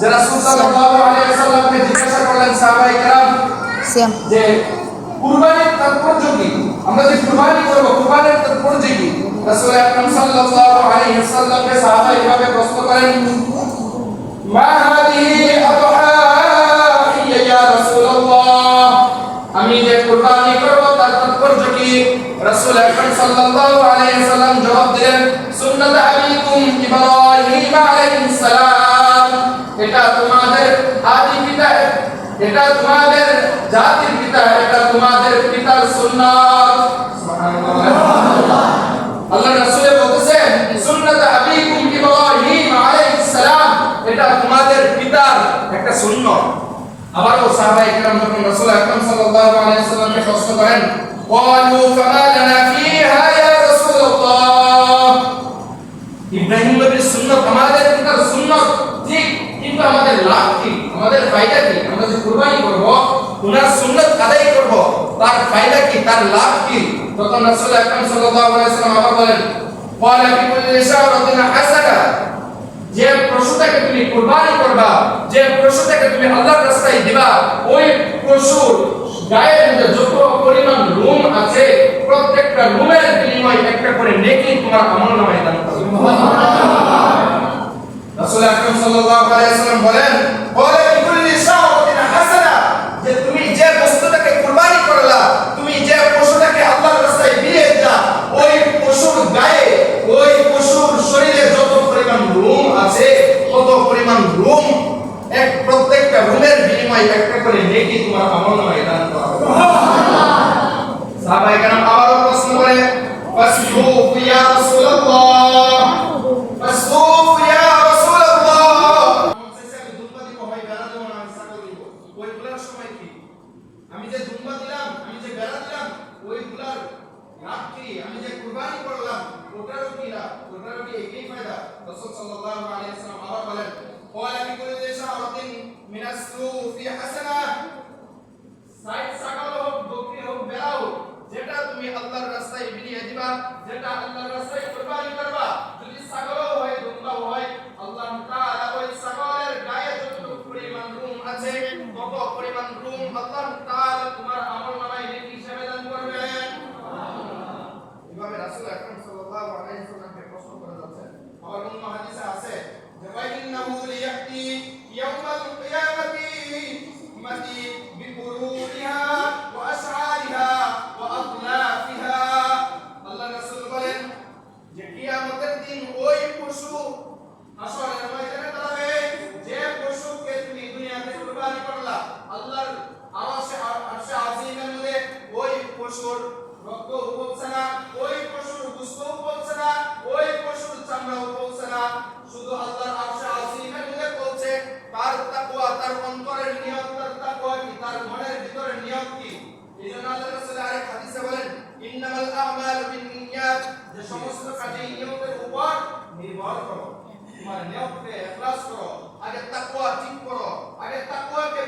যে রাসূল সাল্লাল্লাহু আলাইহি ওয়াসাল্লামকে জিজ্ঞাসা করলেন সাহাবায়ে কেরাম যে কুরবানির তাৎপর্য কি? আমরা যে কুরবানি করব, কুরবানির তাৎপর্য কি? রাসূল আকরাম সাল্লাল্লাহু আলাইহি ওয়াসাল্লামকে সাহাবা এভাবে প্রশ্ন করেন, মা হাদিহি আদহাই ইয়া রাসূলুল্লাহ, আমি যে কুরবানি করব তার তাৎপর্য কি? রাসূল আকরাম সাল্লাল্লাহু আলাইহি ওয়াসাল্লাম জবাব দিলেন, সুন্নাত আবিকুম ইব্রাহিম আলাইহিস সালাম, এটা তোমাদের আদি পিতা, এটা তোমাদের জাতির পিতা, এটা তোমাদের পিতার সুন্নাত। সুবহানাল্লাহ। আল্লাহ রাসূল বলেছেন সুন্নাত আবিকুম ইব্রাহিম আলাইহিস সালাম, এটা তোমাদের পিতার একটা সুন্নাত। আবারও সাহাবায়ে কেরাম যখন রাসূল আকরাম সাল্লাল্লাহু আলাইহি ওয়াসাল্লামকে প্রশ্ন করেন, ক্বালু ফামা লানা ফিহা ইয়া রাসূলুল্লাহ, ইব্রাহিম নবীর সুন্নাত আমাদের পিতার সুন্নাত ঠিক, কিন্তু আমাদের লাভ কি, আমাদের ফায়দা কি? আমরা যে কুরবানি করব, উনার সুন্নাত আদায় করব, তার ফায়দা কি, তার লাভ কি? তখন রাসূল আকরাম সাল্লাল্লাহু আলাইহি ওয়াসাল্লাম আবার বলেন, ক্বালা বিকুল্লি শাওরাতিন হাসানা, যে পশুটাকে তুমি কুরবানি করবা, যে পশুটাকে তুমি আল্লাহর রাস্তায় দিবা, ওই পশুর গায়ের মধ্যে যত পরিমাণ রূম আছে, প্রত্যেকটা রূমের বিনিময়ে একটা করে নেকি তোমার আমলনামায় দান করবে। সুবহানাল্লাহ। রাসূল আকরাম সাল্লাল্লাহু আলাইহি ওয়াসাল্লাম বলেন, ক্বালা বিকুল্লি শাওরাতিন হাসানা, যে তুমি যে বস্তুটাকে কুরবানি করলা, তুমি যে পশুটাকে আল্লাহর রাস্তায় দিয়ে দিলা, ওই পশুর গায়ে, ওই পশুর শরীরে যত পরিমাণ রূম আছে, কত পরিমাণ রূম, এক প্রত্যেকটা রূমের বিনিময়ে একটা করে নেকি তোমার আমলনামায় দান করা হবে। সুবহানাল্লাহ। সাহাবায়ে কেরাম আবারো প্রশ্ন করে, ফাসফুফ ইয়া রাসূলুল্লাহ, ফাসফুফ ইয়া রাসূলুল্লাহ, আমি দুম্বা দিব, হয় বেড়া দেব না, আমি ছাগল দিব, ওইগুলার সময় কি? আমি যে দুম্বা দিলাম, আমি যে বেড়া দিলাম, ওইগুলার লাভ কি? আমি যে কুরবানি করলাম, ওটারও কি লাভ? ওটারও কি একই ফায়দা? রাসূল সাল্লাল্লাহু আলাইহি ওয়াসাল্লাম আবার বলেন, ক্বালা বিকুল্লি শাওরাতিন মিনাস সুফি হাসানা, সাইদ ছাগল হোক, বকরি হোক, বেড়া হোক, যেটা তুমি আল্লাহর রাস্তায় বিলিয়ে দিবা, যেটা আল্লাহর রাস্তায় কুরবানি করবা, যদি ছাগল হয়, দুম্বাও হয়, আল্লাহ তাআলা ওই ছাগলের গায়ে যতটুকু পরিমাণ রূম আছে, তত পরিমাণ রূম আল্লাহ তাআলা তোমার আমলনামায় নেকি হিসেবে দান করবেন। এভাবে রাসূল আকরাম সাল্লাল্লাহু আলাইহি ওয়াসাল্লামকে প্রশ্ন করে যাচ্ছেন। আবার অন্য হাদিসে আছে যে ওয়াইন্নাহু লিয়াতি ইয়াউমাল কিয়ামাতি উম্মতি বিকুরুনিহা ওয়া আশআরিহা ওয়া আদলাফিহা, আল্লাহ রাসূল বলেন যে কিয়ামতের দিন ওই পশু হাসরের ময়দানে দাঁড়াবে, যে পশুকে তুমি দুনিয়াতে কুরবানি করলা, আল্লাহর আরশে আজিমের মধ্যে ওই পশুর রক্ত পৌঁছে না, ওই পশুর গোশত পৌঁছে না, ওই পশুর চামড়াও পৌঁছে না, শুধু আল্লাহর আরশে আজিমের মধ্যে পৌঁছে তার তাকওয়া, তার অন্তরের নিয়ত, তার তাকওয়া কি, তার মনের ভিতরের নিয়ত কি। এইজন্য আল্লাহ রাসূল আরেক হাদিসে বলেন, ইন্নামাল আ'মালু বিন্নিয়াত, যে সমস্ত কাজে নিয়তের উপর নির্ভর করো, তোমার নিয়তকে ইখলাস করো, আগে তাকওয়া ঠিক করো, আগে তাকওয়াকে